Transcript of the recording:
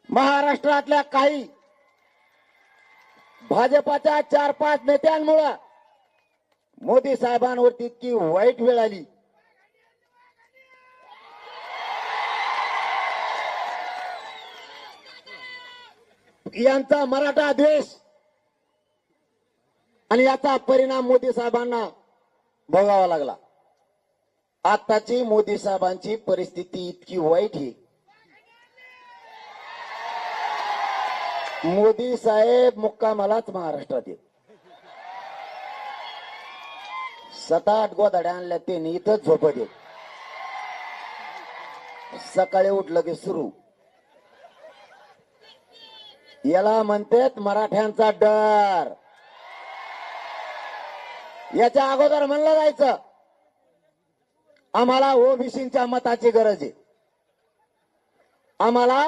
महाराष्ट्रातल्या काही भाजपाच्या 4-5 नेत्यांमुळे मोदी साहेबांवरती इतकी वाईट वेळ आली. यांचा मराठा द्वेष आणि याचा परिणाम मोदी साहेबांना भोगावा लागला. आताची मोदी साहेबांची परिस्थिती इतकी वाईट आहे. मोदी साहेब मुक्कामालाच महाराष्ट्रात येत. 7-8 गोधड्या आणल्या त्यांनी इथंच झोपत येत. सकाळी उठलं की सुरू. याला म्हणतात मराठ्यांचा डर. याच्या अगोदर म्हणलं जायचं आम्हाला ओबीसींच्या मताची गरज आहे. आम्हाला